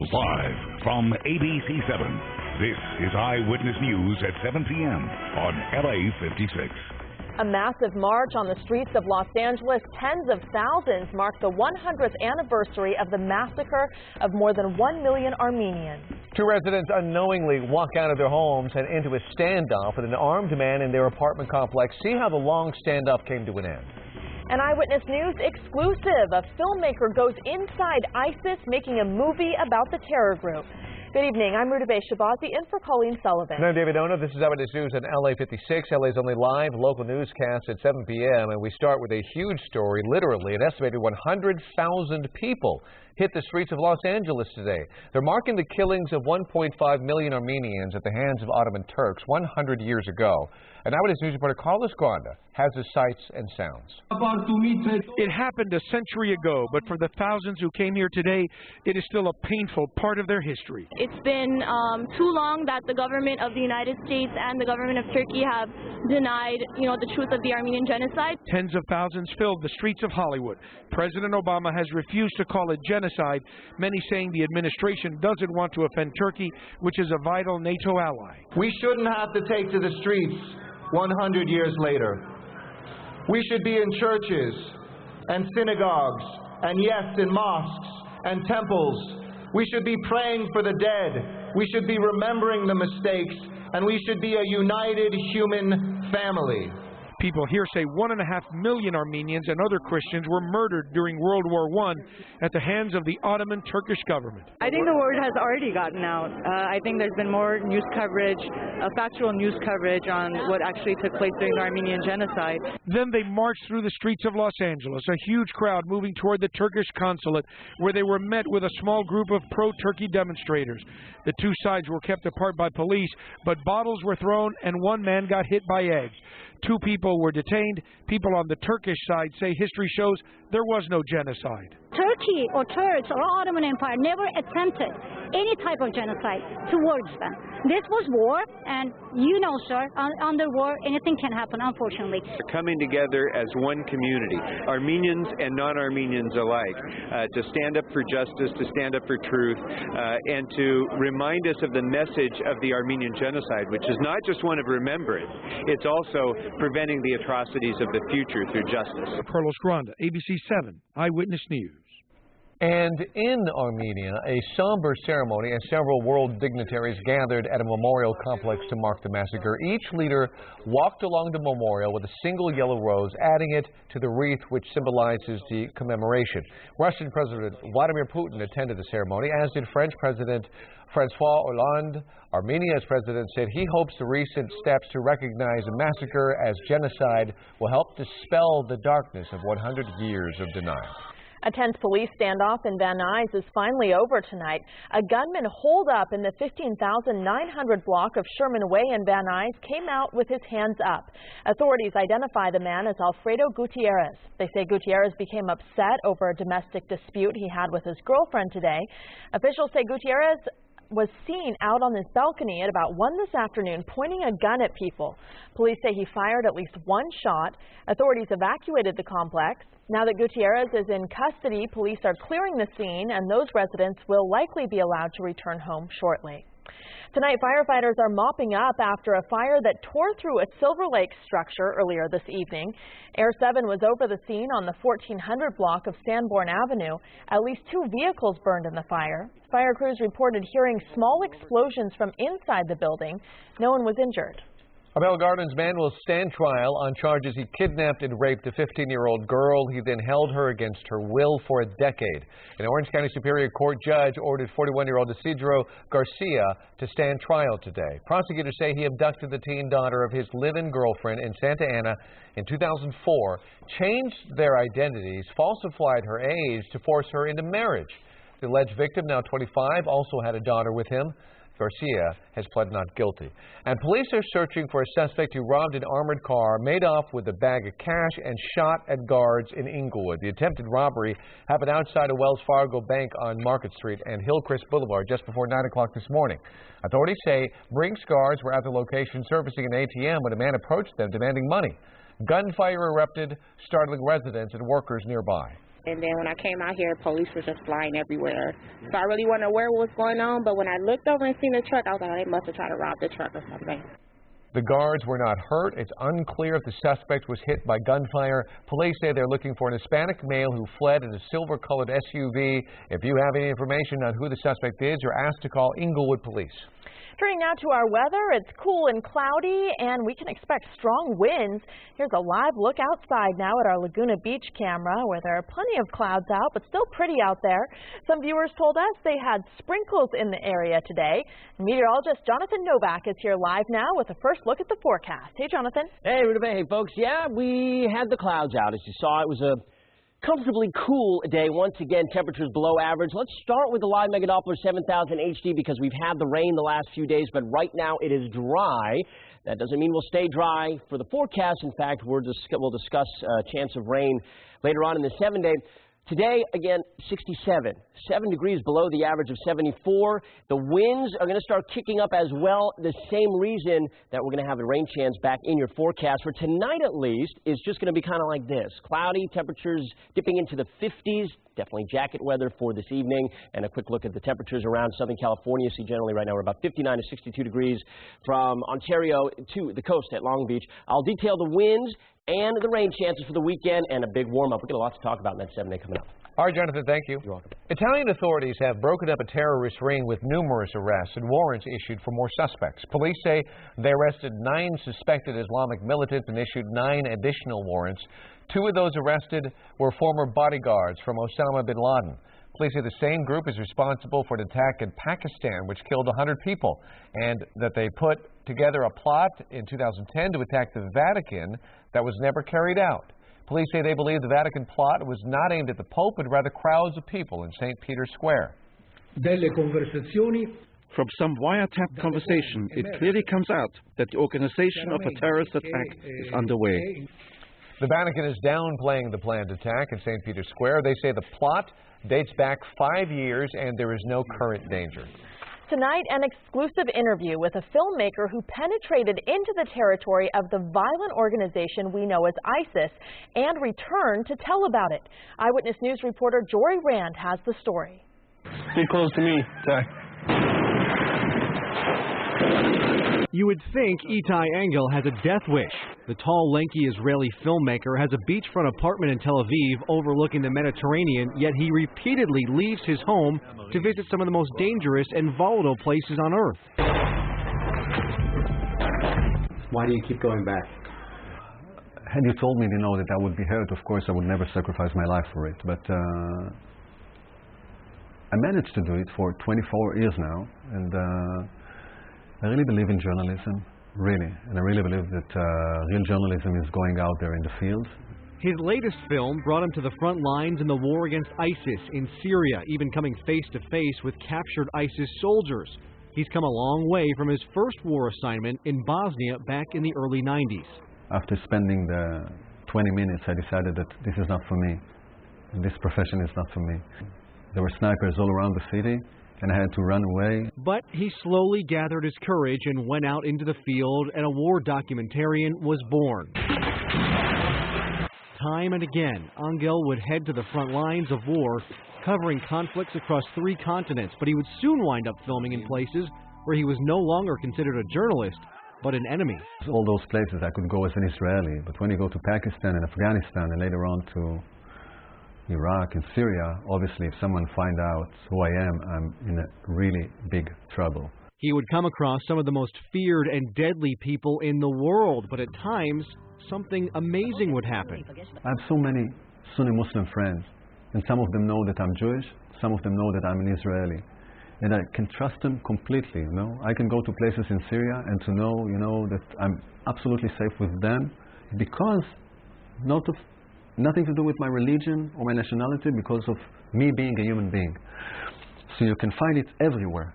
Live from ABC7, this is Eyewitness News at 7 p.m. on LA56. A massive march on the streets of Los Angeles. Tens of thousands mark the 100th anniversary of the massacre of more than 1 million Armenians. Two residents unknowingly walk out of their homes and into a standoff with an armed man in their apartment complex. See how the long standoff came to an end. An Eyewitness News exclusive. A filmmaker goes inside ISIS making a movie about the terror group. Good evening. I'm Rutabaga Shabazi in for Colleen Sullivan. And I'm David Ono. This is Eyewitness News at LA56, LA's only live local newscast at 7 p.m. And we start with a huge story. Literally, an estimated 100,000 people hit the streets of Los Angeles today. They're marking the killings of 1.5 million Armenians at the hands of Ottoman Turks 100 years ago. And Eyewitness News reporter Carlos Granda has the sights and sounds. It happened a century ago, but for the thousands who came here today, it is still a painful part of their history. It's been too long that the government of the United States and the government of Turkey have denied, the truth of the Armenian genocide. Tens of thousands filled the streets of Hollywood. President Obama has refused to call it genocide, many saying the administration doesn't want to offend Turkey, which is a vital NATO ally. We shouldn't have to take to the streets 100 years later. We should be in churches and synagogues and, yes, in mosques and temples. We should be praying for the dead. We should be remembering the mistakes, and we should be a united human family. People here say 1.5 million Armenians and other Christians were murdered during World War I at the hands of the Ottoman Turkish government. I think the word has already gotten out. I think there's been more news coverage, factual news coverage on what actually took place during the Armenian genocide. Then they marched through the streets of Los Angeles, a huge crowd moving toward the Turkish consulate, where they were met with a small group of pro-Turkey demonstrators. The two sides were kept apart by police, but bottles were thrown and one man got hit by eggs. 2 people were detained. People on the Turkish side say history shows there was no genocide. Turkey or Turks or Ottoman Empire never attempted any type of genocide towards them. This was war, and sir, under war, anything can happen, unfortunately. Coming together as one community, Armenians and non-Armenians alike, to stand up for justice, to stand up for truth, and to remind us of the message of the Armenian genocide, which is not just one of remembrance, it's also preventing the atrocities of the future through justice. Carlos Granda, ABC7, Eyewitness News. And in Armenia, a somber ceremony and several world dignitaries gathered at a memorial complex to mark the massacre. Each leader walked along the memorial with a single yellow rose, adding it to the wreath which symbolizes the commemoration. Russian President Vladimir Putin attended the ceremony, as did French President François Hollande. Armenia's president said he hopes the recent steps to recognize the massacre as genocide will help dispel the darkness of 100 years of denial. A tense police standoff in Van Nuys is finally over tonight. A gunman holed up in the 15,900 block of Sherman Way in Van Nuys came out with his hands up. Authorities identify the man as Alfredo Gutierrez. They say Gutierrez became upset over a domestic dispute he had with his girlfriend today. Officials say Gutierrez was seen out on his balcony at about 1 this afternoon pointing a gun at people. Police say he fired at least 1 shot. Authorities evacuated the complex. Now that Gutierrez is in custody, police are clearing the scene, and those residents will likely be allowed to return home shortly. Tonight, firefighters are mopping up after a fire that tore through a Silver Lake structure earlier this evening. Air 7 was over the scene on the 1400 block of Sanborn Avenue. At least 2 vehicles burned in the fire. Fire crews reported hearing small explosions from inside the building. No one was injured. A Bell Gardens man will stand trial on charges he kidnapped and raped a 15-year-old girl. He then held her against her will for a decade. An Orange County Superior Court judge ordered 41-year-old Isidro Garcia to stand trial today. Prosecutors say he abducted the teen daughter of his live-in girlfriend in Santa Ana in 2004, changed their identities, falsified her age to force her into marriage. The alleged victim, now 25, also had a daughter with him. Garcia has pled not guilty. And police are searching for a suspect who robbed an armored car, made off with a bag of cash, and shot at guards in Inglewood. The attempted robbery happened outside a Wells Fargo bank on Market Street and Hillcrest Boulevard just before 9 o'clock this morning. Authorities say Brinks guards were at the location servicing an ATM when a man approached them demanding money. Gunfire erupted, startling residents and workers nearby. And then when I came out here, police were just flying everywhere. So I really wasn't aware what was going on, but when I looked over and seen the truck, I was like, they must have tried to rob the truck or something. The guards were not hurt. It's unclear if the suspect was hit by gunfire. Police say they're looking for an Hispanic male who fled in a silver-colored SUV. If you have any information on who the suspect is, you're asked to call Inglewood Police. Turning now to our weather, it's cool and cloudy, and we can expect strong winds. Here's a live look outside now at our Laguna Beach camera, where there are plenty of clouds out, but still pretty out there. Some viewers told us they had sprinkles in the area today. Meteorologist Jonathan Novak is here live now with a first look at the forecast. Hey, Jonathan. Hey, Rita. Hey, folks. Yeah, we had the clouds out. As you saw, it was a comfortably cool day. Once again, temperatures below average. Let's start with the live Mega Doppler 7000 HD because we've had the rain the last few days, but right now it is dry. That doesn't mean we'll stay dry for the forecast. In fact, we'll discuss chance of rain later on in the 7-day. Today, again, 67, 7 degrees below the average of 74. The winds are going to start kicking up as well. The same reason that we're going to have a rain chance back in your forecast for tonight, at least, is just going to be kind of like this. Cloudy, temperatures dipping into the 50s. Definitely jacket weather for this evening. And a quick look at the temperatures around Southern California. See, generally right now we're about 59 to 62 degrees from Ontario to the coast at Long Beach. I'll detail the winds and the rain chances for the weekend and a big warm-up. We've got a lot to talk about in that 7-day coming up. All right, Jonathan, thank you. You're welcome. Italian authorities have broken up a terrorist ring with numerous arrests and warrants issued for more suspects. Police say they arrested 9 suspected Islamic militants and issued 9 additional warrants. 2 of those arrested were former bodyguards from Osama bin Laden. Police say the same group is responsible for an attack in Pakistan, which killed 100 people, and that they put together a plot in 2010 to attack the Vatican that was never carried out. Police say they believe the Vatican plot was not aimed at the Pope, but rather crowds of people in St. Peter's Square. From some wiretap conversation, it clearly comes out that the organization of a terrorist attack is underway. The Vatican is downplaying the planned attack in St. Peter's Square. They say the plot dates back 5 years and there is no current danger. Tonight, an exclusive interview with a filmmaker who penetrated into the territory of the violent organization we know as ISIS and returned to tell about it. Eyewitness News reporter Jory Rand has the story. Be close to me, Ty. You would think Itai Engel has a death wish. The tall, lanky Israeli filmmaker has a beachfront apartment in Tel Aviv overlooking the Mediterranean, yet he repeatedly leaves his home to visit some of the most dangerous and volatile places on Earth. Why do you keep going back? Had you told me, that I would be hurt, of course I would never sacrifice my life for it. But I managed to do it for 24 years now, and I really believe in journalism, really. And I really believe that real journalism is going out there in the field. His latest film brought him to the front lines in the war against ISIS in Syria, even coming face-to-face with captured ISIS soldiers. He's come a long way from his first war assignment in Bosnia back in the early 90s. After spending the 20 minutes, I decided that this is not for me. And this profession is not for me. There were snipers all around the city, and I had to run away. But he slowly gathered his courage and went out into the field, and a war documentarian was born. Time and again, Engel would head to the front lines of war, covering conflicts across 3 continents, but he would soon wind up filming in places where he was no longer considered a journalist, but an enemy. All those places I could go as an Israeli, but when you go to Pakistan and Afghanistan and later on to Iraq and Syria, obviously if someone finds out who I am, I'm in a really big trouble. He would come across some of the most feared and deadly people in the world, but at times, something amazing would happen. I have so many Sunni Muslim friends, and some of them know that I'm Jewish, some of them know that I'm an Israeli. And I can trust them completely, I can go to places in Syria and to know, that I'm absolutely safe with them because nothing to do with my religion or my nationality, because of me being a human being. So you can find it everywhere.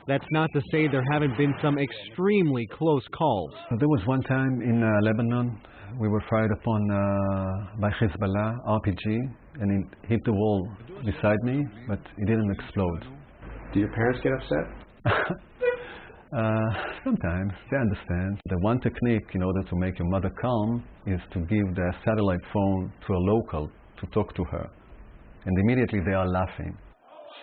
That's not to say there haven't been some extremely close calls. There was one time in Lebanon, we were fired upon by Hezbollah, RPG, and it hit the wall beside me, but it didn't explode. Do your parents get upset? Sometimes they understand. The one technique in order to make your mother calm is to give the satellite phone to a local to talk to her. And immediately they are laughing.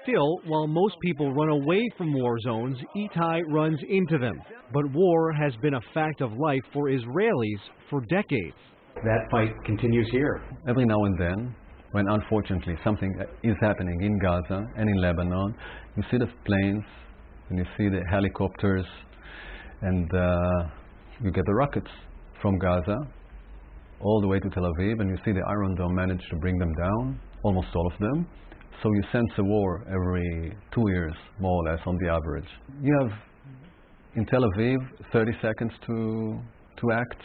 Still, while most people run away from war zones, Itai runs into them. But war has been a fact of life for Israelis for decades. That fight continues here. Every now and then, when unfortunately something is happening in Gaza and in Lebanon, you see the planes and you see the helicopters and you get the rockets from Gaza all the way to Tel Aviv, and you see the Iron Dome manage to bring them down, almost all of them. So you sense a war every 2 years, more or less, on the average. You have in Tel Aviv 30 seconds to act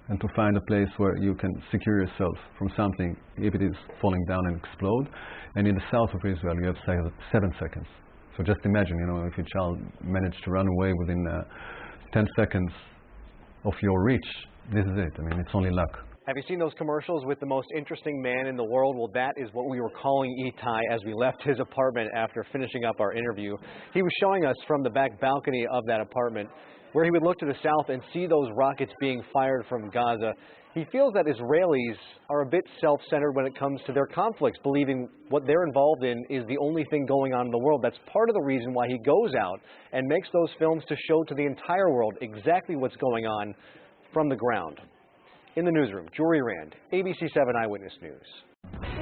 and to find a place where you can secure yourself from something if it is falling down and explode. And in the south of Israel you have 7 seconds. So just imagine, if your child managed to run away within 10 seconds of your reach, this is it. I mean, it's only luck. Have you seen those commercials with the most interesting man in the world? Well, that is what we were calling Itai as we left his apartment after finishing up our interview. He was showing us from the back balcony of that apartment where he would look to the south and see those rockets being fired from Gaza. He feels that Israelis are a bit self-centered when it comes to their conflicts, believing what they're involved in is the only thing going on in the world. That's part of the reason why he goes out and makes those films to show to the entire world exactly what's going on from the ground. In the newsroom, Jory Rand, ABC7 Eyewitness News.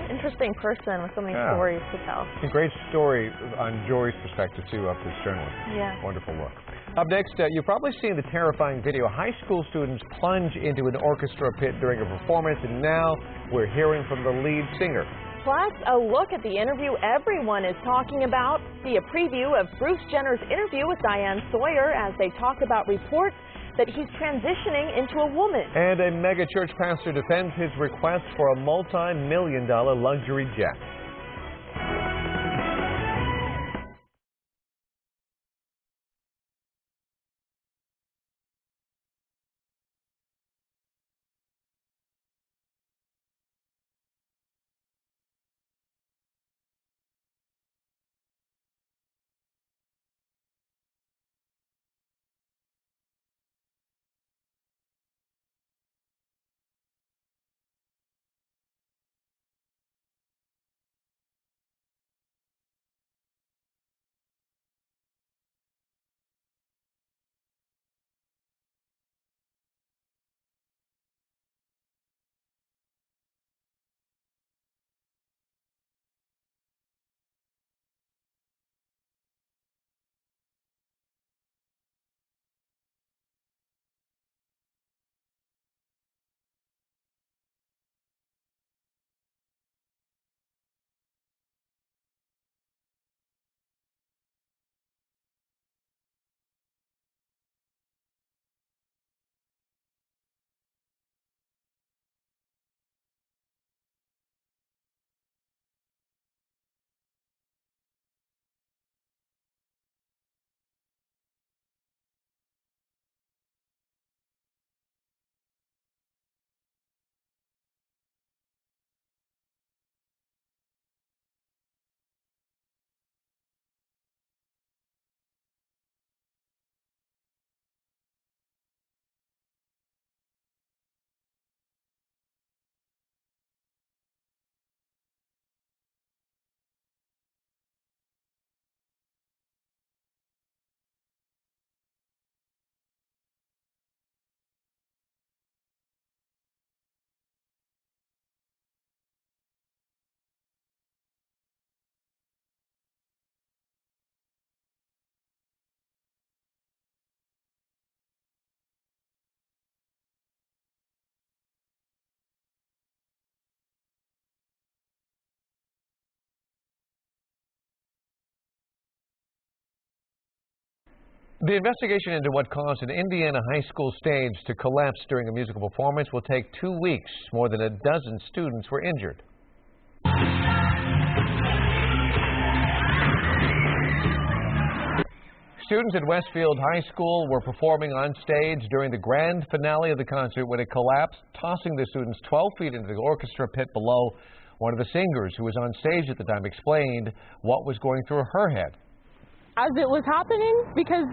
Interesting person with so many stories to tell. A great story on Jory's perspective, too, of this journalist. Yeah. Wonderful look. Up next, you've probably seen the terrifying video. High school students plunge into an orchestra pit during a performance, and now we're hearing from the lead singer. Plus, a look at the interview everyone is talking about. See a preview of Bruce Jenner's interview with Diane Sawyer as they talk about reports that he's transitioning into a woman. And a mega-church pastor defends his request for a multi-million-dollar luxury jet. The investigation into what caused an Indiana high school stage to collapse during a musical performance will take 2 weeks. More than a dozen students were injured. Students at Westfield High School were performing on stage during the grand finale of the concert when it collapsed, tossing the students 12 feet into the orchestra pit below. One of the singers who was on stage at the time explained what was going through her head. as it was happening, because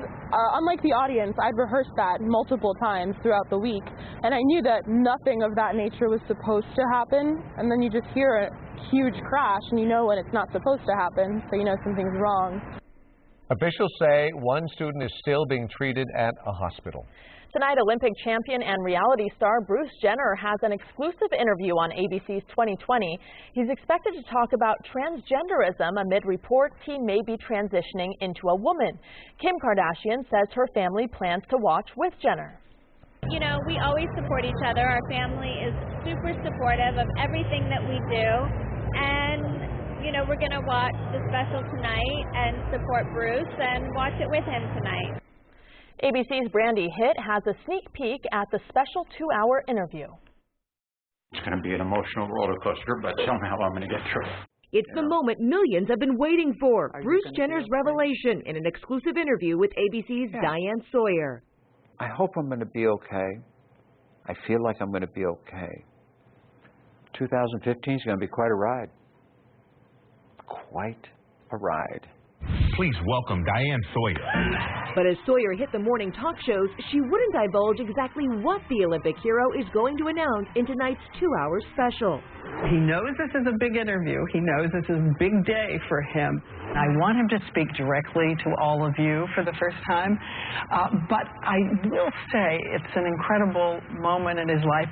unlike the audience, I'd rehearsed that multiple times throughout the week, and I knew that nothing of that nature was supposed to happen, and then you just hear a huge crash, and you know when it's not supposed to happen, so you know something's wrong. Officials say one student is still being treated at a hospital. Tonight, Olympic champion and reality star Bruce Jenner has an exclusive interview on ABC's 2020. He's expected to talk about transgenderism amid reports he may be transitioning into a woman. Kim Kardashian says her family plans to watch with Jenner. You know, we always support each other. Our family is super supportive of everything that we do. And, you know, we're going to watch the special tonight and support Bruce and watch it with him tonight. ABC's Brandy Hitt has a sneak peek at the special 2-hour interview. It's going to be an emotional roller coaster, but somehow I'm going to get through. It's the moment millions have been waiting for. Bruce Jenner's revelation in an exclusive interview with ABC's Diane Sawyer. I hope I'm going to be okay. I feel like I'm going to be okay. 2015 is going to be quite a ride. Quite a ride. Please welcome Diane Sawyer. But as Sawyer hit the morning talk shows, she wouldn't divulge exactly what the Olympic hero is going to announce in tonight's 2-hour special. He knows this is a big interview. He knows this is a big day for him. I want him to speak directly to all of you for the first time. But I will say it's an incredible moment in his life.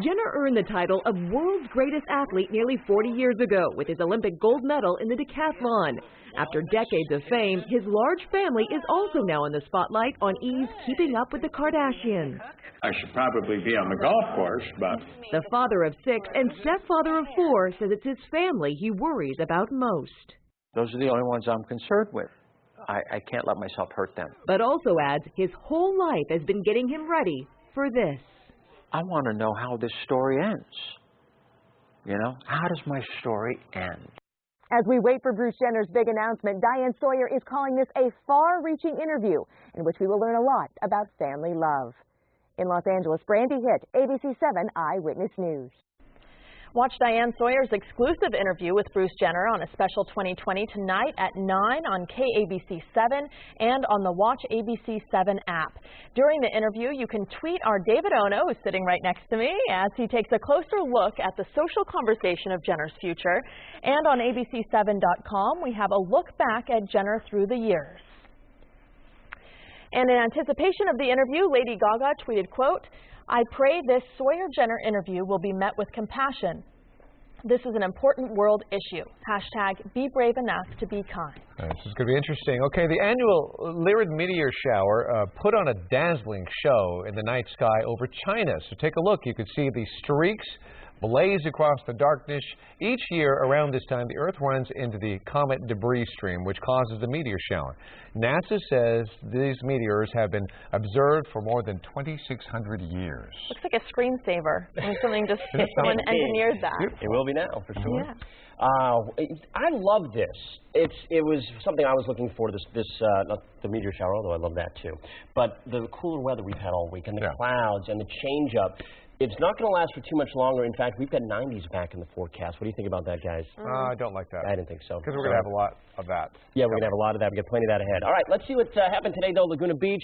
Jenner earned the title of world's greatest athlete nearly 40 years ago with his Olympic gold medal in the decathlon. After decades of fame, his large family is also now in the spotlight on E's Keeping Up with the Kardashians. I should probably be on the golf course, but... The father of 6 and stepfather of 4 says it's his family he worries about most. Those are the only ones I'm concerned with. I can't let myself hurt them. But also adds his whole life has been getting him ready for this. I want to know how this story ends. You know, how does my story end? As we wait for Bruce Jenner's big announcement, Diane Sawyer is calling this a far-reaching interview in which we will learn a lot about family love. In Los Angeles, Brandy Hitt, ABC7 Eyewitness News. Watch Diane Sawyer's exclusive interview with Bruce Jenner on a special 2020 tonight at 9 on KABC7 and on the Watch ABC7 app. During the interview, you can tweet our David Ono, who's sitting right next to me, as he takes a closer look at the social conversation of Jenner's future. And on ABC7.com, we have a look back at Jenner through the years. And in anticipation of the interview, Lady Gaga tweeted, quote, "I pray this Sawyer-Jenner interview will be met with compassion. This is an important world issue. Hashtag be brave enough to be kind." This is going to be interesting. Okay, the annual Lyrid meteor shower put on a dazzling show in the night sky over China. So take a look. You can see the streaks blaze across the darkness. Each year around this time, the Earth runs into the comet debris stream, which causes the meteor shower. NASA says these meteors have been observed for more than 2,600 years. Looks like a screensaver. Something just someone engineered that. It will be now, for sure. Yeah. I love this. It was something I was looking for, not the meteor shower, although I love that too, but the cooler weather we've had all week and the clouds and the change up. It's not going to last for too much longer. In fact, we've got 90s back in the forecast. What do you think about that, guys? I don't like that. I didn't think so. Because we're going to have a lot of that. Yeah, we're going to have a lot of that. We've got plenty of that ahead. All right, let's see what happened today, though, Laguna Beach.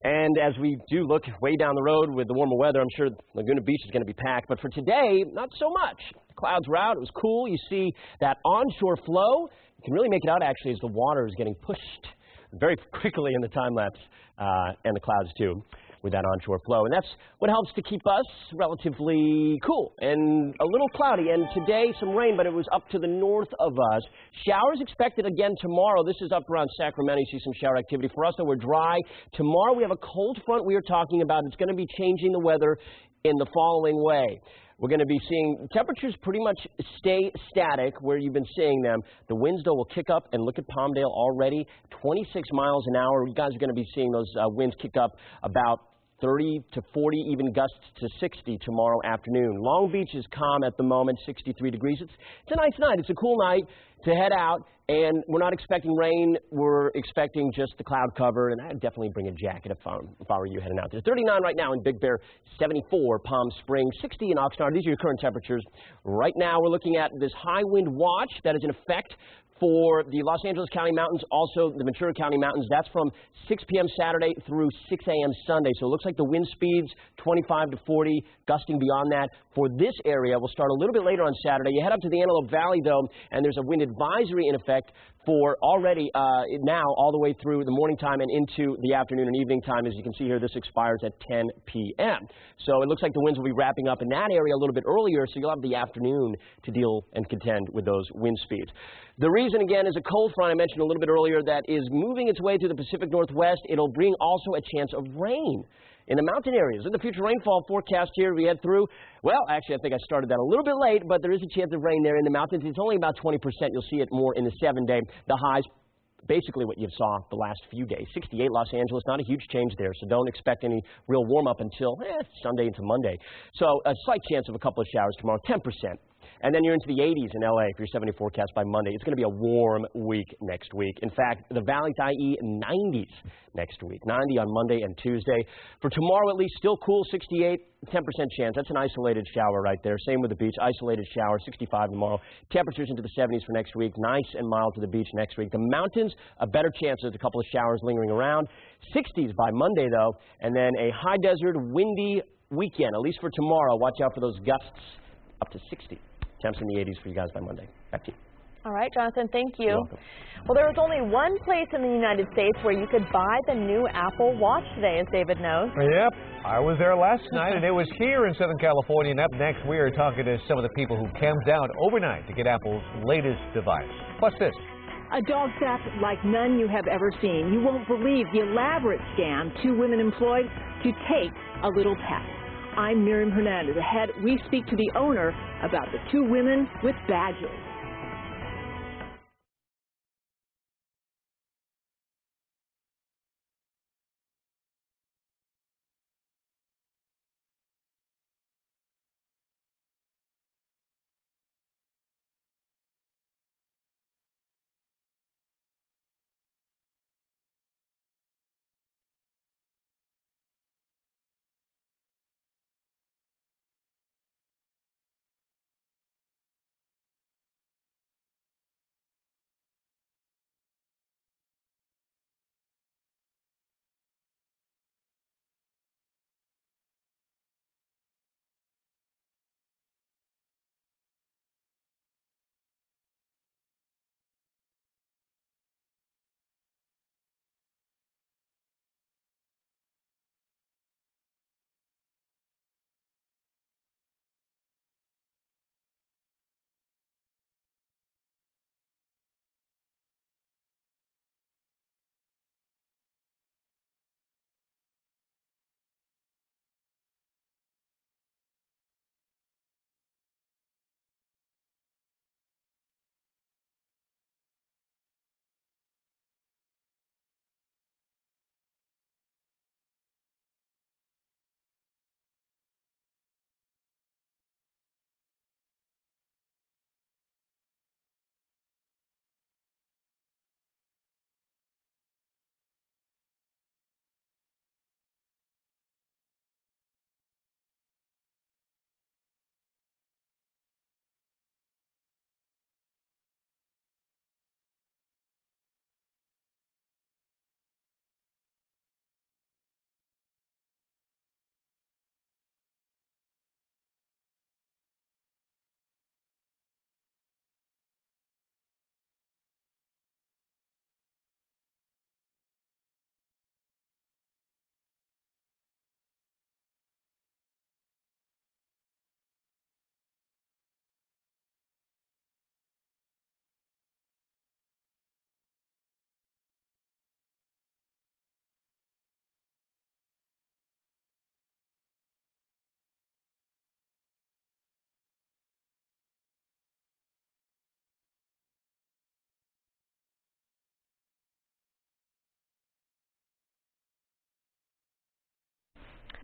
And as we do look way down the road with the warmer weather, I'm sure Laguna Beach is going to be packed. But for today, not so much. The clouds were out. It was cool. You see that onshore flow. You can really make it out, actually, as the water is getting pushed very quickly in the time-lapse, and the clouds, too, with that onshore flow. And that's what helps to keep us relatively cool and a little cloudy. And today, some rain, but it was up to the north of us. Showers expected again tomorrow. This is up around Sacramento. You see some shower activity. For us, though, we're dry. Tomorrow, we have a cold front we are talking about. It's going to be changing the weather in the following way. We're going to be seeing temperatures pretty much stay static where you've been seeing them. The winds, though, will kick up, and look at Palmdale already, 26 miles an hour. You guys are going to be seeing those winds kick up about 30 to 40, even gusts to 60 tomorrow afternoon. Long Beach is calm at the moment, 63 degrees. It's a nice night. It's a cool night to head out, and we're not expecting rain. We're expecting just the cloud cover, and I'd definitely bring a jacket if I were you heading out there. 39 right now in Big Bear, 74 Palm Springs, 60 in Oxnard. These are your current temperatures. Right now we're looking at this high wind watch that is in effect For the Los Angeles County Mountains, also the Ventura County Mountains, that's from 6 p.m. Saturday through 6 a.m. Sunday. So it looks like the wind speeds 25 to 40, gusting beyond that. For this area, we'll start a little bit later on Saturday. You head up to the Antelope Valley, though, and there's a wind advisory in effect for already now all the way through the morning time and into the afternoon and evening time. As you can see here, this expires at 10 p.m. So it looks like the winds will be wrapping up in that area a little bit earlier, so you'll have the afternoon to deal and contend with those wind speeds. The reason, again, is a cold front I mentioned a little bit earlier that is moving its way through the Pacific Northwest. It'll bring also a chance of rain in the mountain areas. In the future rainfall forecast here we head through, well, actually I think I started that a little bit late, but there is a chance of rain there in the mountains. It's only about 20%. You'll see it more in the 7-day. The highs, basically what you saw the last few days. 68 Los Angeles, not a huge change there, so don't expect any real warm-up until Sunday into Monday. So a slight chance of a couple of showers tomorrow, 10%. And then you're into the 80s in LA for your 70 forecast by Monday. It's going to be a warm week next week. In fact, the Valley's IE 90s next week. 90 on Monday and Tuesday. For tomorrow at least, still cool, 68, 10% chance. That's an isolated shower right there. Same with the beach, isolated shower, 65 tomorrow. Temperatures into the 70s for next week. Nice and mild to the beach next week. The mountains, a better chance. There's a couple of showers lingering around. 60s by Monday, though. And then a high desert, windy weekend, at least for tomorrow. Watch out for those gusts up to 60. Temps in the 80s for you guys by Monday. Back to you. All right, Jonathan, thank you. You're welcome. Well, there is only one place in the United States where you could buy the new Apple Watch today, as David knows. Yep, I was there last night, and it was here in Southern California. And up next, we are talking to some of the people who camped out overnight to get Apple's latest device. Plus this. A dog theft like none you have ever seen. You won't believe the elaborate scam 2 women employed to take a little pet. I'm Miriam Hernandez. Ahead, we speak to the owner about the 2 women with badges.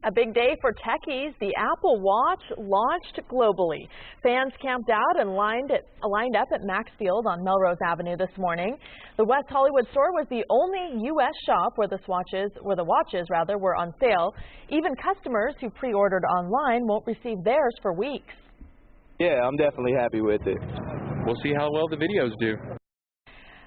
A big day for techies. The Apple Watch launched globally. Fans camped out and lined up at Maxfield on Melrose Avenue this morning. The West Hollywood store was the only U.S. shop where the watches were on sale. Even customers who pre-ordered online won't receive theirs for weeks. Yeah, I'm definitely happy with it. We'll see how well the videos do.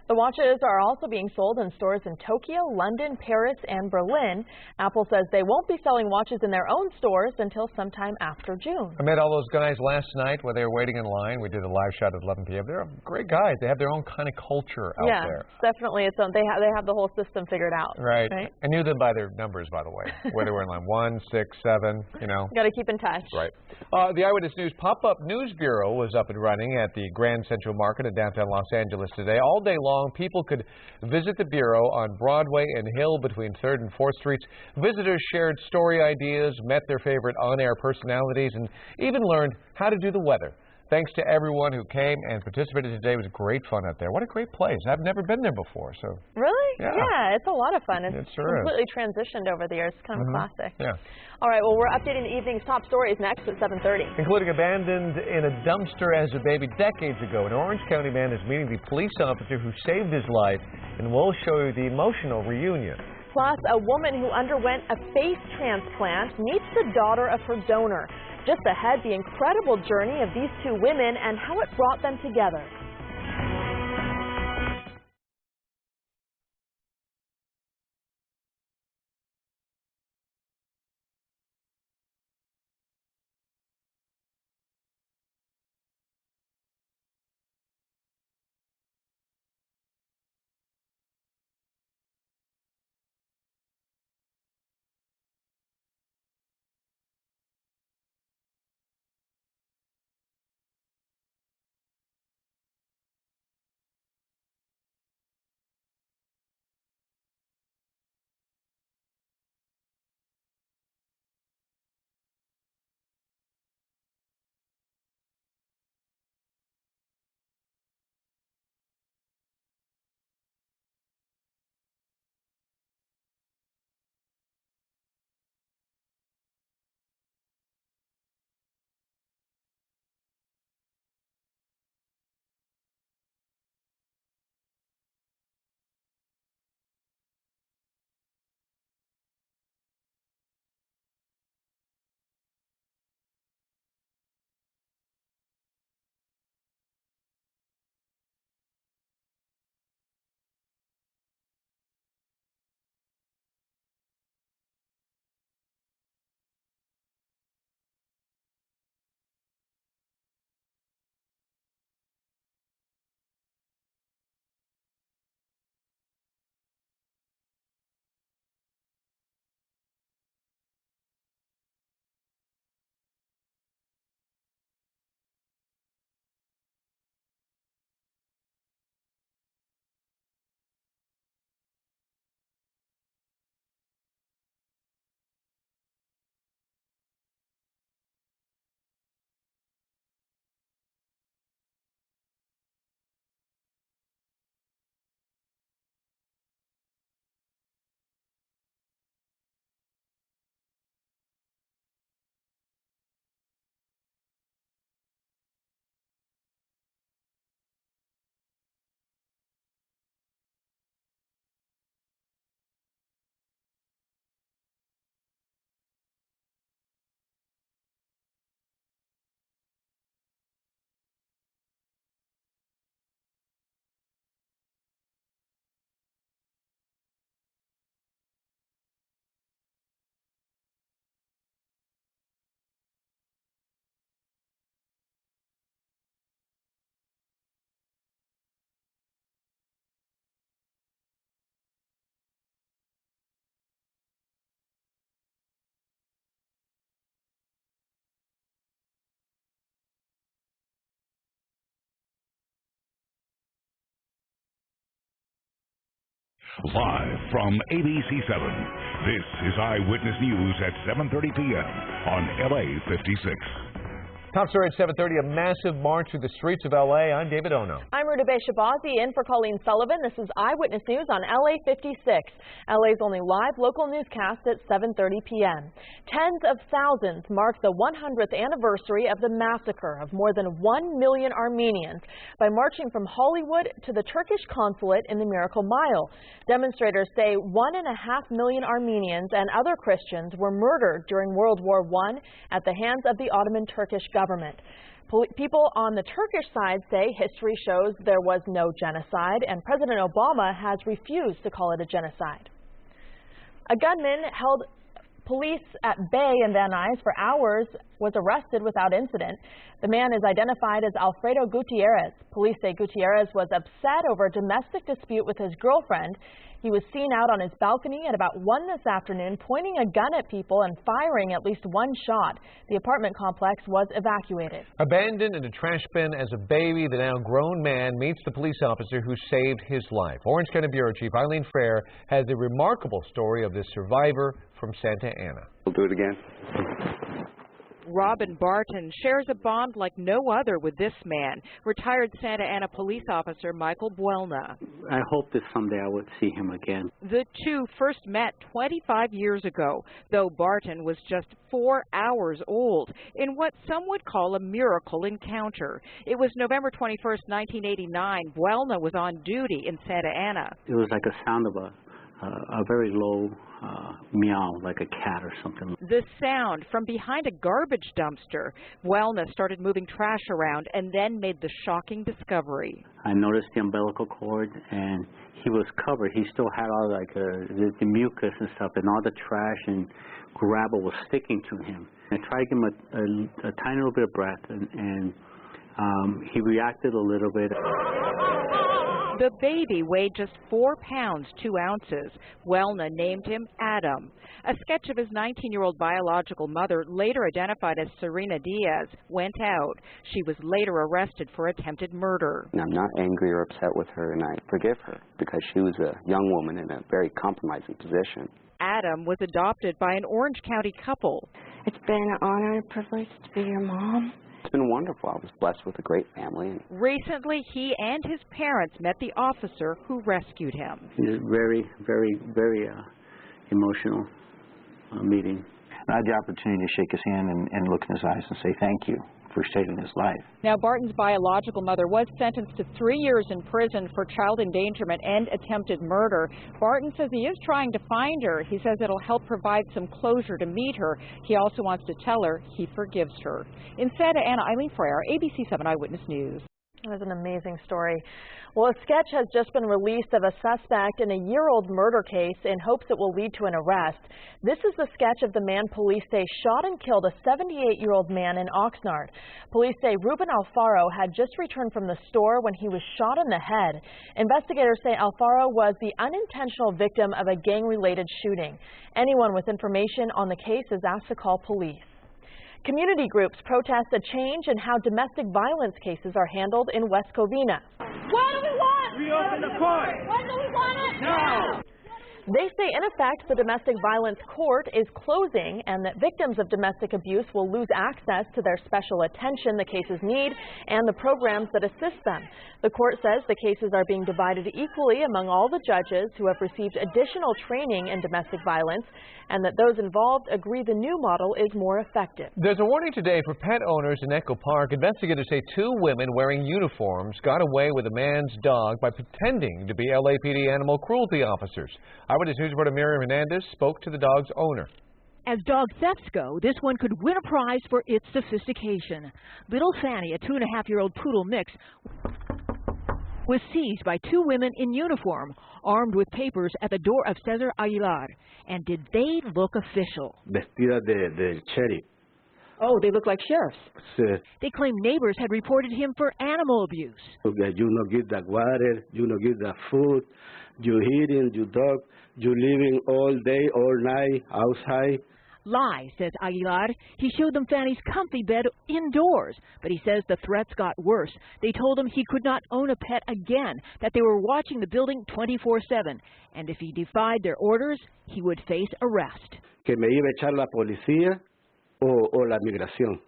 The watches are also being sold in stores in Tokyo, London, Paris, and Berlin. Apple says they won't be selling watches in their own stores until sometime after June. I met all those guys last night when they were waiting in line. We did a live shot at 11 p.m. They're great guys. They have their own kind of culture out there. Yeah, definitely. They have the whole system figured out. Right. I knew them by their numbers, by the way, where they were in line. 1, 6, 7, you know. Got to keep in touch. Right. The Eyewitness News pop-up news bureau was up and running at the Grand Central Market in downtown Los Angeles today. All day long, people could visit the bureau on Broadway and Hill between 3rd and 4th Streets. Visitors shared story ideas, met their favorite on-air personalities, and even learned how to do the weather. Thanks to everyone who came and participated today. It was great fun out there. What a great place. I've never been there before. So. Really? Yeah, it's a lot of fun. It's sure completely transitioned over the years. It's kind of a classic. Yeah. All right, well, we're updating the evening's top stories next at 7:30. Including abandoned in a dumpster as a baby decades ago. An Orange County man is meeting the police officer who saved his life, and we'll show you the emotional reunion. Plus, a woman who underwent a face transplant meets the daughter of her donor. Just ahead, the incredible journey of these two women and how it brought them together. Live from ABC7, this is Eyewitness News at 7:30 p.m. on LA56. Top story at 7:30, a massive march through the streets of L.A. I'm David Ono. I'm Rudabeh Shabazi in for Colleen Sullivan. This is Eyewitness News on LA56, LA's only live local newscast at 7:30 p.m. Tens of thousands mark the 100th anniversary of the massacre of more than 1 million Armenians by marching from Hollywood to the Turkish consulate in the Miracle Mile. Demonstrators say 1.5 million Armenians and other Christians were murdered during World War I at the hands of the Ottoman Turkish government. People on the Turkish side say history shows there was no genocide, and President Obama has refused to call it a genocide. A gunman held police at bay in Van Nuys for hours was arrested without incident. The man is identified as Alfredo Gutierrez. Police say Gutierrez was upset over a domestic dispute with his girlfriend. He was seen out on his balcony at about 1 this afternoon, pointing a gun at people and firing at least one shot. The apartment complex was evacuated. Abandoned in a trash bin as a baby, the now grown man meets the police officer who saved his life. Orange County Bureau Chief Eileen Frere has a remarkable story of this survivor from Santa Ana. We'll do it again. Robin Barton shares a bond like no other with this man, retired Santa Ana police officer Michael Buelna. I hope that someday I would see him again. The two first met 25 years ago, though Barton was just 4 hours old, in what some would call a miracle encounter. It was November 21st, 1989. Buelna was on duty in Santa Ana. It was like a sound of a very low meow, like a cat or something. The sound from behind a garbage dumpster. Buelna started moving trash around and then made the shocking discovery. I noticed the umbilical cord, and he was covered. He still had all like the mucus and stuff, and all the trash and gravel was sticking to him. I tried to give him a tiny little bit of breath, and he reacted a little bit. The baby weighed just 4 pounds, 2 ounces. Buelna named him Adam. A sketch of his 19-year-old biological mother, later identified as Serena Diaz, went out. She was later arrested for attempted murder. I'm not angry or upset with her, and I forgive her because she was a young woman in a very compromising position. Adam was adopted by an Orange County couple. It's been an honor and privilege to be your mom. It's been wonderful. I was blessed with a great family. Recently, he and his parents met the officer who rescued him. It's a very, very, very emotional meeting. I had the opportunity to shake his hand and look in his eyes and say thank you for saving his life. Now, Barton's biological mother was sentenced to 3 years in prison for child endangerment and attempted murder. Barton says he is trying to find her. He says it'll help provide some closure to meet her. He also wants to tell her he forgives her. In Santa Ana, Eileen Frere, ABC7 Eyewitness News. That was an amazing story. Well, a sketch has just been released of a suspect in a year-old murder case in hopes it will lead to an arrest. This is the sketch of the man police say shot and killed a 78-year-old man in Oxnard. Police say Ruben Alfaro had just returned from the store when he was shot in the head. Investigators say Alfaro was the unintentional victim of a gang-related shooting. Anyone with information on the case is asked to call police. Community groups protest a change in how domestic violence cases are handled in West Covina. What do we want? Reopen the court. When do we want it? Now. They say, in effect, the domestic violence court is closing and that victims of domestic abuse will lose access to their special attention the cases need and the programs that assist them. The court says the cases are being divided equally among all the judges who have received additional training in domestic violence and that those involved agree the new model is more effective. There's a warning today for pet owners in Echo Park. Investigators say 2 women wearing uniforms got away with a man's dog by pretending to be LAPD animal cruelty officers. Eyewitness News reporter Miriam Hernandez spoke to the dog's owner. As dog thefts go, this one could win a prize for its sophistication. Little Fanny, a 2.5-year-old poodle mix, was seized by 2 women in uniform, armed with papers at the door of Cesar Aguilar. And did they look official? Vestida de sheriff. Oh, they look like sheriffs. Sí. They claim neighbors had reported him for animal abuse. You not give the water, you not give the food, you eating, you dog, you living all day, all night, outside. Lie, says Aguilar. He showed them Fanny's comfy bed indoors, but he says the threats got worse. They told him he could not own a pet again, that they were watching the building 24/7, and if he defied their orders, he would face arrest. Que me iba a echar la policía o la migración.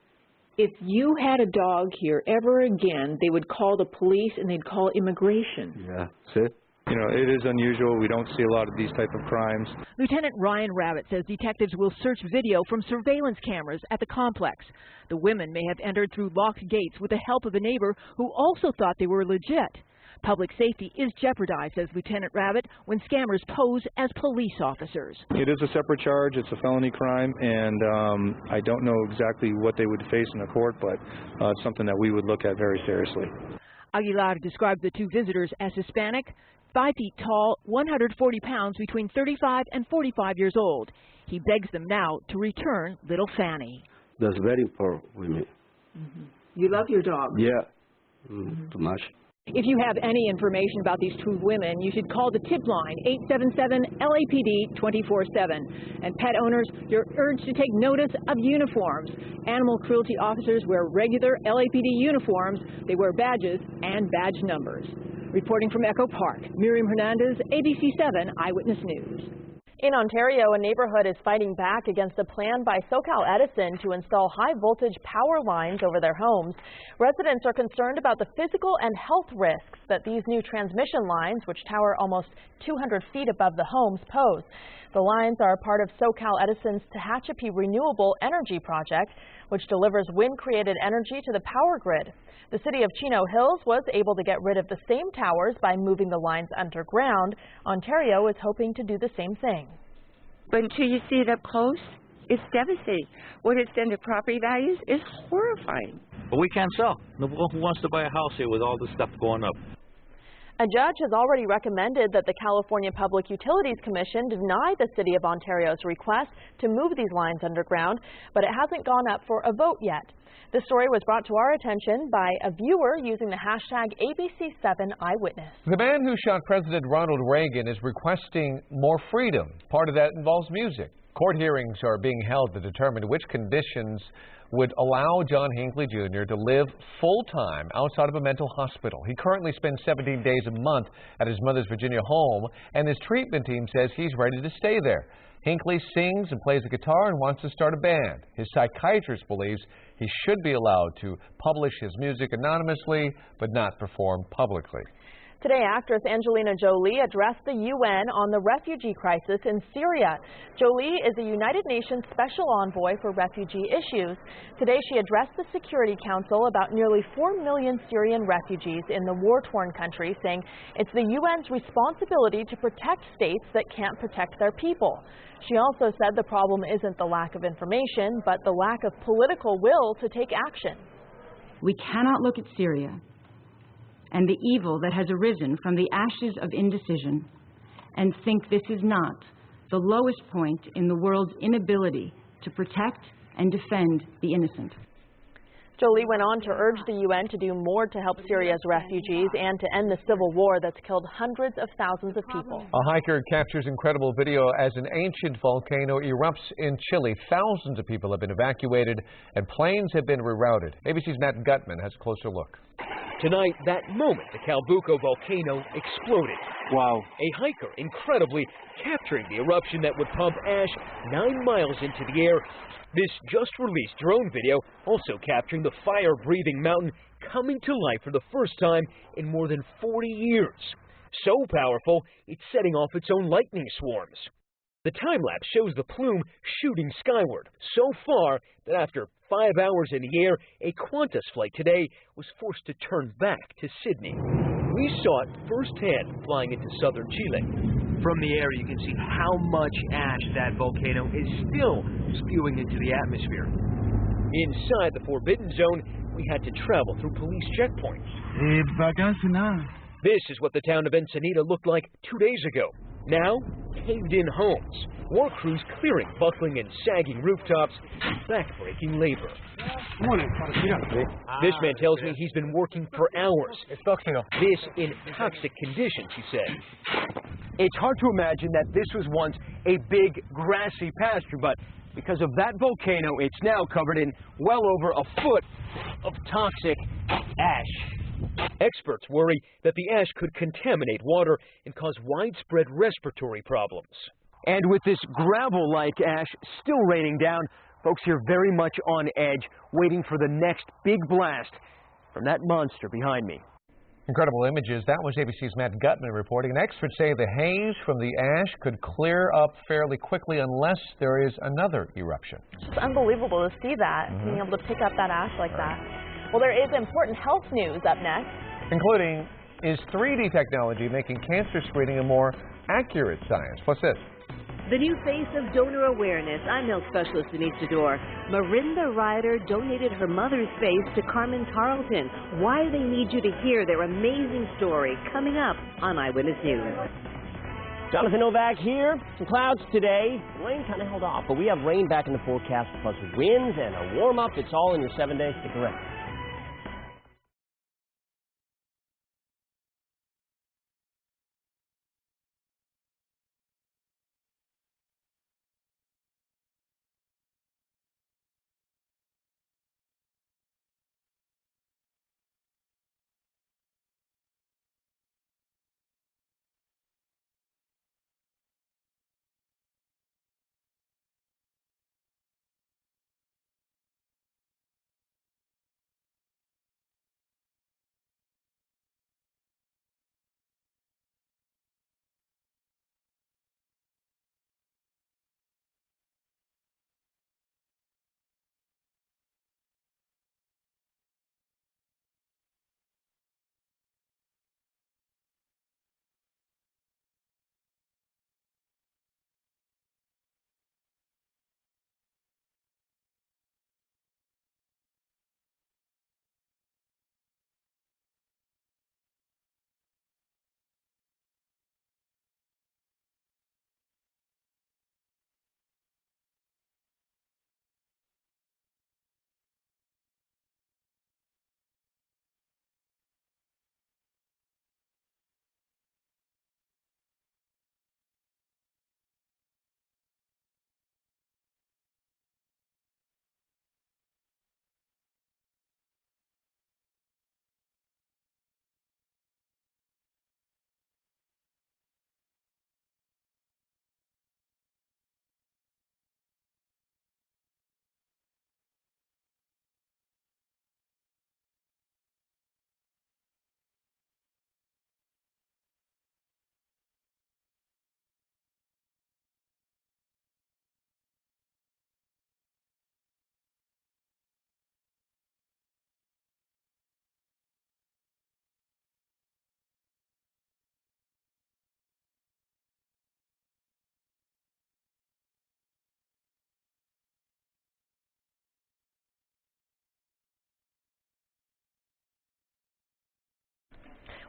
If you had a dog here ever again, they would call the police and they'd call immigration. Yeah, sí. You know, it is unusual. We don't see a lot of these type of crimes. Lieutenant Ryan Rabbit says detectives will search video from surveillance cameras at the complex. The women may have entered through locked gates with the help of a neighbor who also thought they were legit. Public safety is jeopardized, says Lieutenant Rabbit, when scammers pose as police officers. It is a separate charge. It's a felony crime, and I don't know exactly what they would face in the court, but it's something that we would look at very seriously. Aguilar described the two visitors as Hispanic, 5 feet tall, 140 pounds, between 35 and 45 years old. He begs them now to return little Fanny. That's very important with me. You love your dog? Yeah, too much. If you have any information about these two women, you should call the tip line, 877 LAPD 24/7. And pet owners, you're urged to take notice of uniforms. Animal cruelty officers wear regular LAPD uniforms. They wear badges and badge numbers. Reporting from Echo Park, Miriam Hernandez, ABC7 Eyewitness News. In Ontario, a neighborhood is fighting back against a plan by SoCal Edison to install high-voltage power lines over their homes. Residents are concerned about the physical and health risks that these new transmission lines, which tower almost 200 feet above the homes, pose. The lines are part of SoCal Edison's Tehachapi Renewable Energy Project, which delivers wind-created energy to the power grid. The city of Chino Hills was able to get rid of the same towers by moving the lines underground. Ontario is hoping to do the same thing. But until you see it up close, it's devastating. What it's done to property values is horrifying. But we can't sell. Who wants to buy a house here with all this stuff going up? A judge has already recommended that the California Public Utilities Commission deny the City of Ontario's request to move these lines underground, but it hasn't gone up for a vote yet. This story was brought to our attention by a viewer using the hashtag ABC7 Eyewitness. The man who shot President Ronald Reagan is requesting more freedom. Part of that involves music. Court hearings are being held to determine which conditions would allow John Hinckley Jr. to live full-time outside of a mental hospital. He currently spends 17 days a month at his mother's Virginia home, and his treatment team says he's ready to stay there. Hinckley sings and plays the guitar and wants to start a band. His psychiatrist believes he should be allowed to publish his music anonymously, but not perform publicly. Today, actress Angelina Jolie addressed the UN on the refugee crisis in Syria. Jolie is a United Nations Special Envoy for refugee issues. Today, she addressed the Security Council about nearly 4 million Syrian refugees in the war-torn country, saying it's the UN's responsibility to protect states that can't protect their people. She also said the problem isn't the lack of information, but the lack of political will to take action. We cannot look at Syria and the evil that has arisen from the ashes of indecision and think this is not the lowest point in the world's inability to protect and defend the innocent. Jolie went on to urge the UN to do more to help Syria's refugees and to end the civil war that's killed hundreds of thousands of people. A hiker captures incredible video as an ancient volcano erupts in Chile. Thousands of people have been evacuated and planes have been rerouted. ABC's Matt Gutman has a closer look. Tonight, that moment the Calbuco volcano exploded. Wow. A hiker incredibly capturing the eruption that would pump ash 9 miles into the air. This just-released drone video also capturing the fire-breathing mountain coming to life for the first time in more than 40 years. So powerful, it's setting off its own lightning swarms. The time-lapse shows the plume shooting skyward so far that after 5 hours in the air, a Qantas flight today was forced to turn back to Sydney. We saw it firsthand flying into southern Chile. From the air, you can see how much ash that volcano is still spewing into the atmosphere. Inside the Forbidden Zone, we had to travel through police checkpoints. This is what the town of Ensenada looked like 2 days ago. Now, caved-in homes, work crews clearing buckling and sagging rooftops, back-breaking labor. This man tells me he's been working for hours. This in toxic conditions, he said. It's hard to imagine that this was once a big grassy pasture, but because of that volcano, it's now covered in well over a foot of toxic ash. Experts worry that the ash could contaminate water and cause widespread respiratory problems. And with this gravel-like ash still raining down, folks here very much on edge, waiting for the next big blast from that monster behind me. Incredible images. That was ABC's Matt Gutman reporting. And experts say the haze from the ash could clear up fairly quickly unless there is another eruption. It's unbelievable to see that, being able to pick up that ash like that. Well, there is important health news up next. Including Is 3D technology making cancer screening a more accurate science? What's this? The new face of donor awareness. I'm health specialist Denise Dedore. Marinda Ryder donated her mother's face to Carmen Tarleton. Why they need you to hear their amazing story coming up on Eyewitness News. Jonathan Novak here. Some clouds today. The rain kind of held off, but we have rain back in the forecast, plus winds and a warm-up. It's all in your 7-day. Stick around.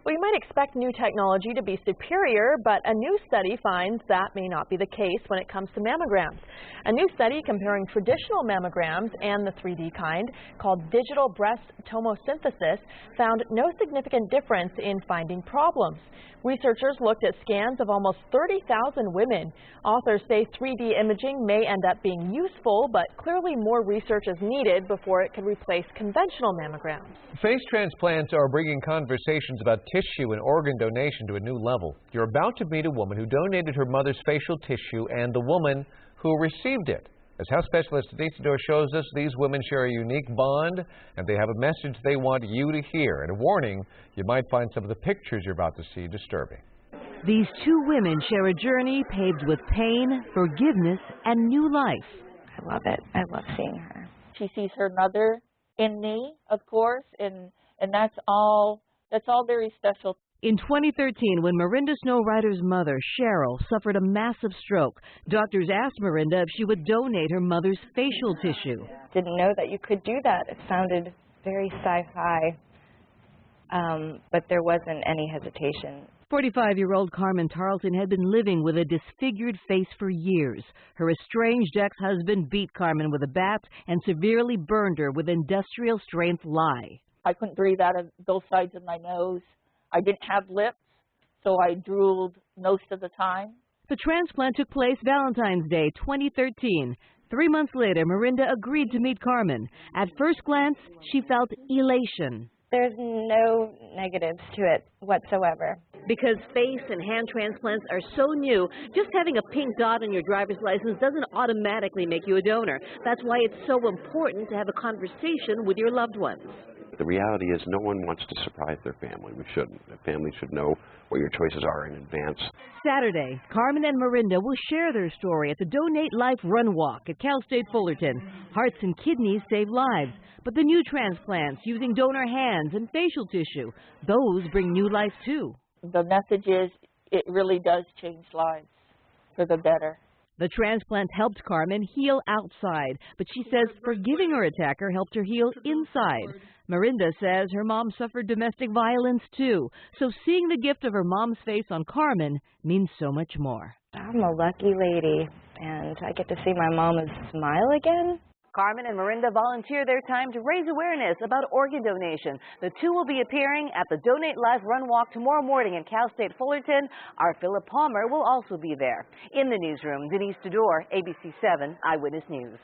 We might expect new technology to be superior, but a new study finds that may not be the case when it comes to mammograms. A new study comparing traditional mammograms and the 3D kind, called digital breast tomosynthesis, found no significant difference in finding problems. Researchers looked at scans of almost 30,000 women. Authors say 3D imaging may end up being useful, but clearly more research is needed before it can replace conventional mammograms. Face transplants are bringing conversations about tissue and organ donation to a new level. You're about to meet a woman who donated her mother's facial tissue and the woman who received it. As health specialist Denise Dedore shows us, these women share a unique bond, and they have a message they want you to hear. And a warning, you might find some of the pictures you're about to see disturbing. These two women share a journey paved with pain, forgiveness, and new life. I love it. I love seeing her. She sees her mother in me, of course, and that's all very special. In 2013, when Marinda Snow Ryder's mother, Cheryl, suffered a massive stroke, doctors asked Marinda if she would donate her mother's facial tissue. Didn't know that you could do that. It sounded very sci-fi, but there wasn't any hesitation. 45-year-old Carmen Tarleton had been living with a disfigured face for years. Her estranged ex-husband beat Carmen with a bat and severely burned her with industrial-strength lye. I couldn't breathe out of both sides of my nose. I didn't have lips, so I drooled most of the time. The transplant took place Valentine's Day 2013. 3 months later, Marinda agreed to meet Carmen. At first glance, she felt elation. There's no negatives to it whatsoever. Because face and hand transplants are so new, just having a pink dot on your driver's license doesn't automatically make you a donor. That's why it's so important to have a conversation with your loved ones. the reality is no one wants to surprise their family. We shouldn't. The family should know what your choices are in advance. Saturday, Carmen and Marinda will share their story at the Donate Life Run Walk at Cal State Fullerton. Hearts and kidneys save lives, but the new transplants using donor hands and facial tissue, those bring new life too. The message is it really does change lives for the better. The transplant helped Carmen heal outside, but she says forgiving her attacker helped her heal inside. Marinda says her mom suffered domestic violence too, so seeing the gift of her mom's face on Carmen means so much more. I'm a lucky lady, and I get to see my mom smile again. Carmen and Marinda volunteer their time to raise awareness about organ donation. The two will be appearing at the Donate Life Run Walk tomorrow morning in Cal State Fullerton. Our Philip Palmer will also be there. In the newsroom, Denise Tudor, ABC7 Eyewitness News.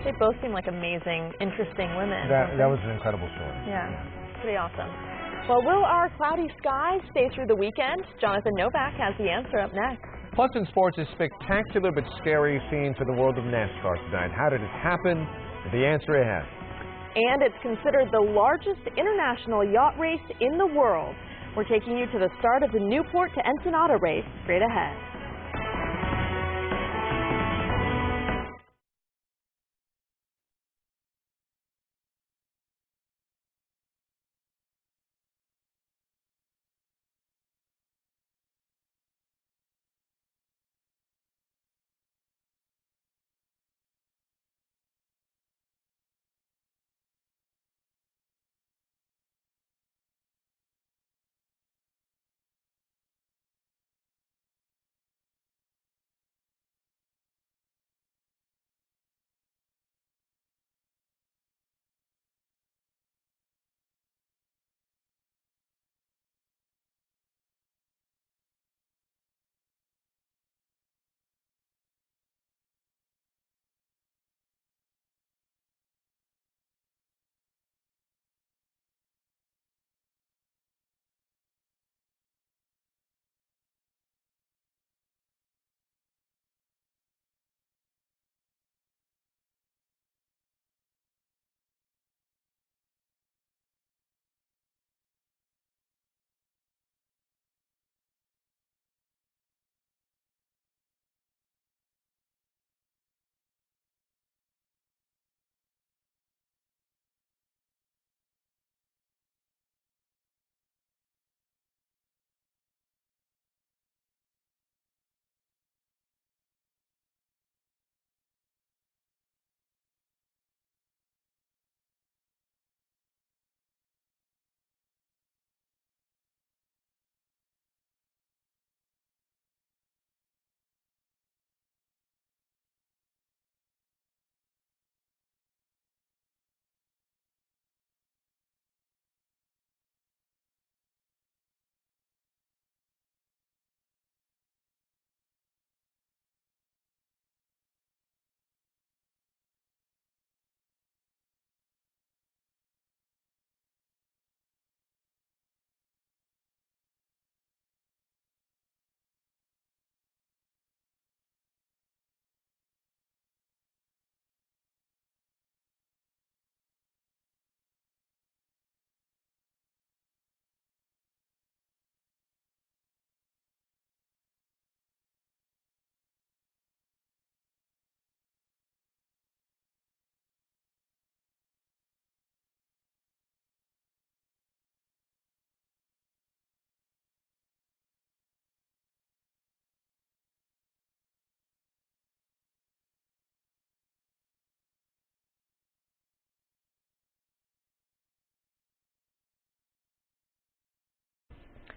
They both seem like amazing, interesting women. That was an incredible story. Yeah, pretty awesome. Well, will our cloudy skies stay through the weekend? Jonathan Novak has the answer up next. Plus in sports, a spectacular but scary scene for the world of NASCAR tonight. How did it happen? The answer ahead. And it's considered the largest international yacht race in the world. We're taking you to the start of the Newport to Ensenada race straight ahead.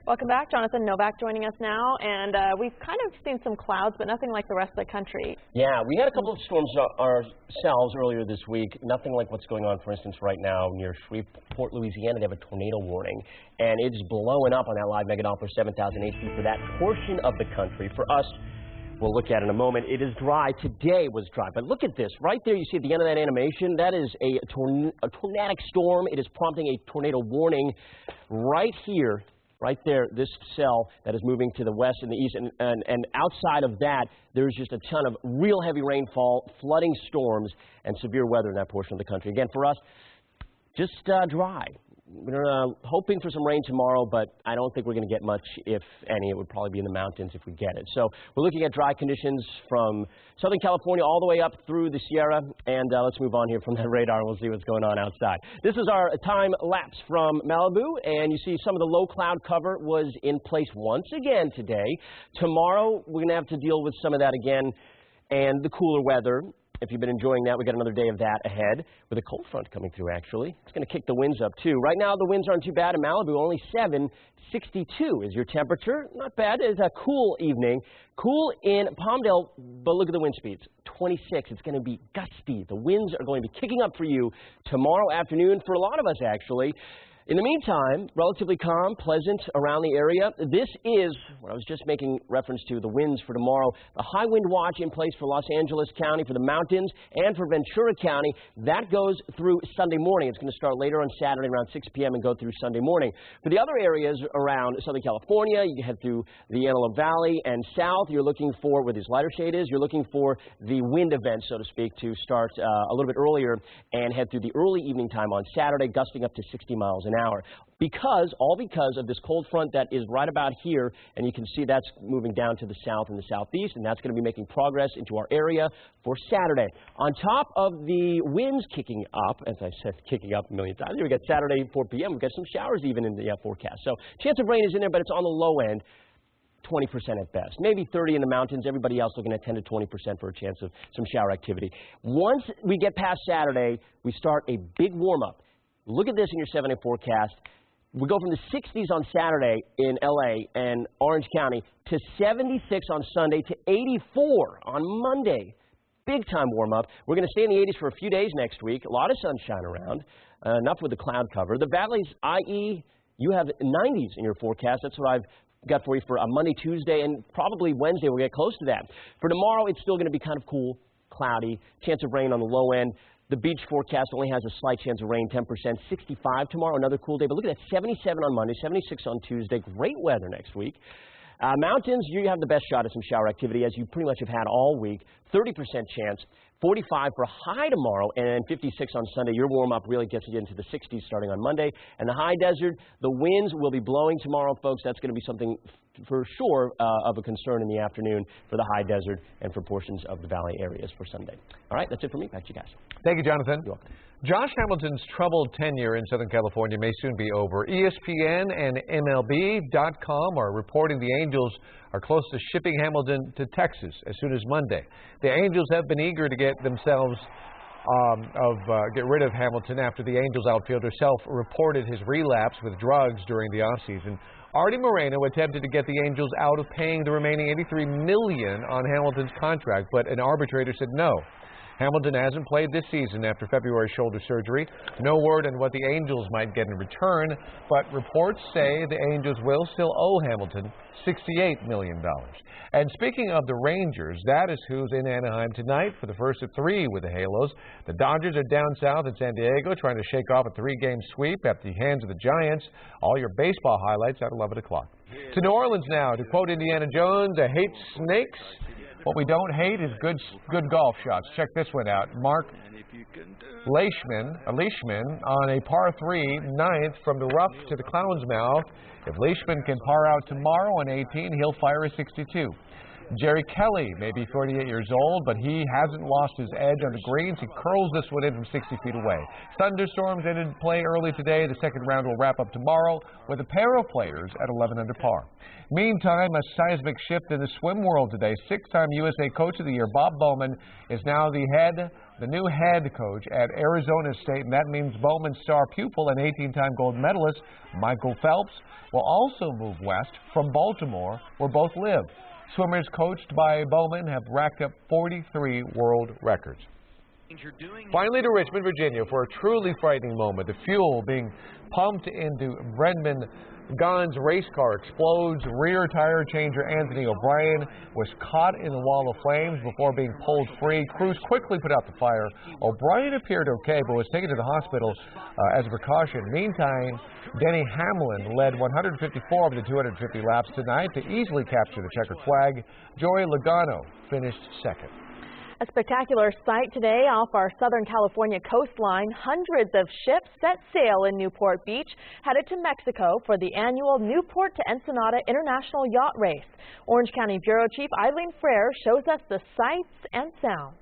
Welcome back. Jonathan Novak joining us now, and we've kind of seen some clouds, but nothing like the rest of the country. Yeah, we had a couple of storms ourselves earlier this week. Nothing like what's going on, for instance, right now near Shreveport, Louisiana. They have a tornado warning, and it's blowing up on that live Mega Doppler 7000 HD for that portion of the country. For us, we'll look at in a moment. It is dry. Today was dry, but look at this. Right there, you see at the end of that animation, that is a tornadic storm. It is prompting a tornado warning right here. Right there, this cell that is moving to the west and the east, and outside of that, there's just a ton of real heavy rainfall, flooding storms, and severe weather in that portion of the country. Again, for us, just dry. We're hoping for some rain tomorrow, but I don't think we're going to get much, if any. It would probably be in the mountains if we get it. So we're looking at dry conditions from Southern California all the way up through the Sierra. And let's move on here from that radar, and we'll see what's going on outside. This is our time lapse from Malibu, and you see some of the low cloud cover was in place once again today. Tomorrow, we're going to have to deal with some of that again and the cooler weather. If you've been enjoying that, we've got another day of that ahead with a cold front coming through, actually. It's going to kick the winds up, too. Right now, the winds aren't too bad in Malibu, only 7. 62 is your temperature. Not bad. It's a cool evening. Cool in Palmdale, but look at the wind speeds. 26. It's going to be gusty. The winds are going to be kicking up for you tomorrow afternoon, for a lot of us, actually. In the meantime, relatively calm, pleasant around the area. This is what I was just making reference to, the winds for tomorrow. The high wind watch in place for Los Angeles County, for the mountains, and for Ventura County. That goes through Sunday morning. It's going to start later on Saturday around 6 p.m. and go through Sunday morning. For the other areas around Southern California, you head through the Antelope Valley and south. You're looking for, where this lighter shade is, you're looking for the wind event, so to speak, to start a little bit earlier and head through the early evening time on Saturday, gusting up to 60 miles an hour. All because of this cold front that is right about here, and you can see that's moving down to the south and the southeast, and that's going to be making progress into our area for Saturday. On top of the winds kicking up, as I said, kicking up a million times, we got Saturday 4 p.m., we've got some showers even in the forecast. So chance of rain is in there, but it's on the low end. 20% at best. Maybe 30 in the mountains. Everybody else looking at 10 to 20% for a chance of some shower activity. Once we get past Saturday, we start a big warm-up. Look at this in your 7-day forecast. We go from the 60s on Saturday in LA and Orange County to 76 on Sunday to 84 on Monday. Big time warm up. We're going to stay in the 80s for a few days next week. A lot of sunshine around. Enough with the cloud cover. The valleys, i.e., you have 90s in your forecast. That's what I've got for you for Monday, Tuesday, and probably Wednesday. We'll get close to that. For tomorrow, it's still going to be kind of cool, cloudy, chance of rain on the low end. The beach forecast only has a slight chance of rain, 10%. 65 tomorrow, another cool day. But look at that, 77 on Monday, 76 on Tuesday. Great weather next week. Mountains, you have the best shot at some shower activity, as you pretty much have had all week. 30% chance. 45 for a high tomorrow, and 56 on Sunday. Your warm-up really gets you into the 60s starting on Monday. And the high desert, the winds will be blowing tomorrow, folks. That's going to be something for sure of a concern in the afternoon for the high desert and for portions of the valley areas for Sunday. All right, that's it for me. Back to you guys. Thank you, Jonathan. You're welcome. Josh Hamilton's troubled tenure in Southern California may soon be over. ESPN and MLB.com are reporting the Angels are close to shipping Hamilton to Texas as soon as Monday. The Angels have been eager to get rid of Hamilton after the Angels outfielder self-reported his relapse with drugs during the offseason. Artie Moreno attempted to get the Angels out of paying the remaining $83 million on Hamilton's contract, but an arbitrator said no. Hamilton hasn't played this season after February shoulder surgery. No word on what the Angels might get in return, but reports say the Angels will still owe Hamilton $68 million. And speaking of the Rangers, that is who's in Anaheim tonight for the first of 3 with the Halos. The Dodgers are down south in San Diego trying to shake off a 3-game sweep at the hands of the Giants. All your baseball highlights at 11 o'clock. To New Orleans now. To quote Indiana Jones, I hate snakes. What we don't hate is good golf shots. Check this one out. Mark Leishman on a par 3, 9th from the rough to the clown's mouth. If Leishman can par out tomorrow on 18, he'll fire a 62. Jerry Kelly may be 38 years old, but he hasn't lost his edge on the greens. He curls this one in from 60 feet away. Thunderstorms ended play early today. The second round will wrap up tomorrow with a pair of players at 11 under par. Meantime, a seismic shift in the swim world today. 6-time USA Coach of the Year Bob Bowman is now the new head coach at Arizona State, and that means Bowman's star pupil and 18-time gold medalist Michael Phelps will also move west from Baltimore, where both live. Swimmers coached by Bowman have racked up 43 world records. Finally to Richmond, Virginia, for a truly frightening moment. The fuel being pumped into Brendan Gaughan's race car explodes. Rear tire changer Anthony O'Brien was caught in the wall of flames before being pulled free. Crews quickly put out the fire. O'Brien appeared okay, but was taken to the hospital as a precaution. Meantime, Denny Hamlin led 154 of the 250 laps tonight to easily capture the checkered flag. Joey Logano finished second. A spectacular sight today off our Southern California coastline. Hundreds of ships set sail in Newport Beach, headed to Mexico for the annual Newport to Ensenada International Yacht Race. Orange County Bureau Chief Eileen Frere shows us the sights and sounds.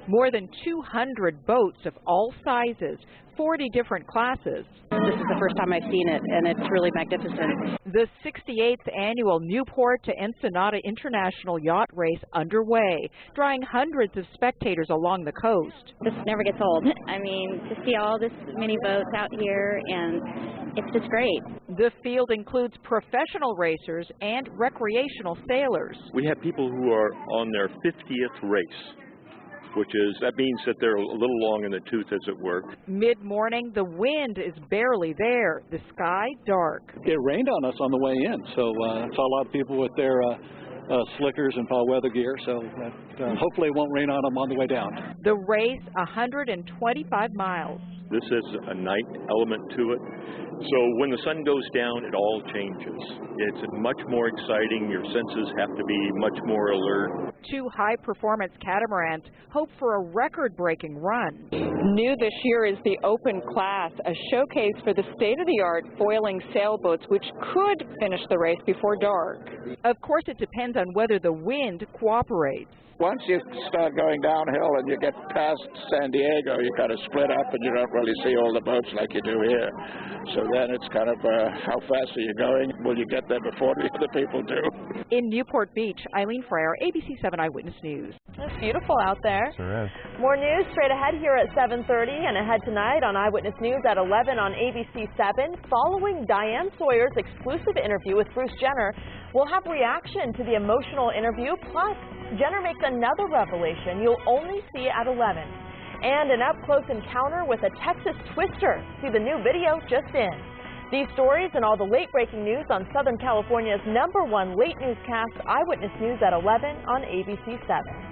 More than 200 boats of all sizes, 40 different classes. This is the first time I've seen it, and it's really magnificent. The 68th annual Newport to Ensenada International Yacht Race underway, drawing hundreds of spectators along the coast. This never gets old. I mean, to see all this many boats out here, and it's just great. The field includes professional racers and recreational sailors. We have people who are on their 50th race, that means that they're a little long in the tooth, as it were. Mid-morning, the wind is barely there, the sky dark. It rained on us on the way in, so I saw a lot of people with their slickers and fall weather gear, so hopefully it won't rain on them on the way down. The race, 125 miles. This has a night element to it, so when the sun goes down, it all changes. It's much more exciting. Your senses have to be much more alert. 2 high-performance catamarans hope for a record-breaking run. New this year is the Open Class, a showcase for the state-of-the-art foiling sailboats, which could finish the race before dark. Of course, it depends on whether the wind cooperates. Once you start going downhill and you get past San Diego, you kind of split up and you don't really see all the boats like you do here. So then it's kind of how fast are you going? Will you get there before the other people do? In Newport Beach, Eileen Frere, ABC7 Eyewitness News. It's beautiful out there. Sure is. More news straight ahead here at 7:30 and ahead tonight on Eyewitness News at 11 on ABC7. Following Diane Sawyer's exclusive interview with Bruce Jenner, we'll have reaction to the emotional interview. Plus, Jenner makes another revelation you'll only see at 11. And an up-close encounter with a Texas twister. See the new video just in. These stories and all the late-breaking news on Southern California's #1 late newscast, Eyewitness News at 11 on ABC7.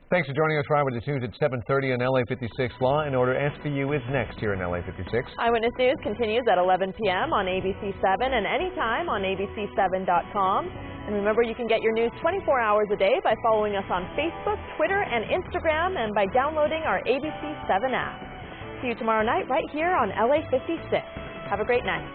Thanks for joining us. Robert, the news at 7:30 on LA56. Law and Order SVU is next here in LA56. Eyewitness News continues at 11 p.m. on ABC7 and anytime on ABC7.com. And remember, you can get your news 24 hours a day by following us on Facebook, Twitter, and Instagram, and by downloading our ABC7 app. See you tomorrow night right here on LA56. Have a great night.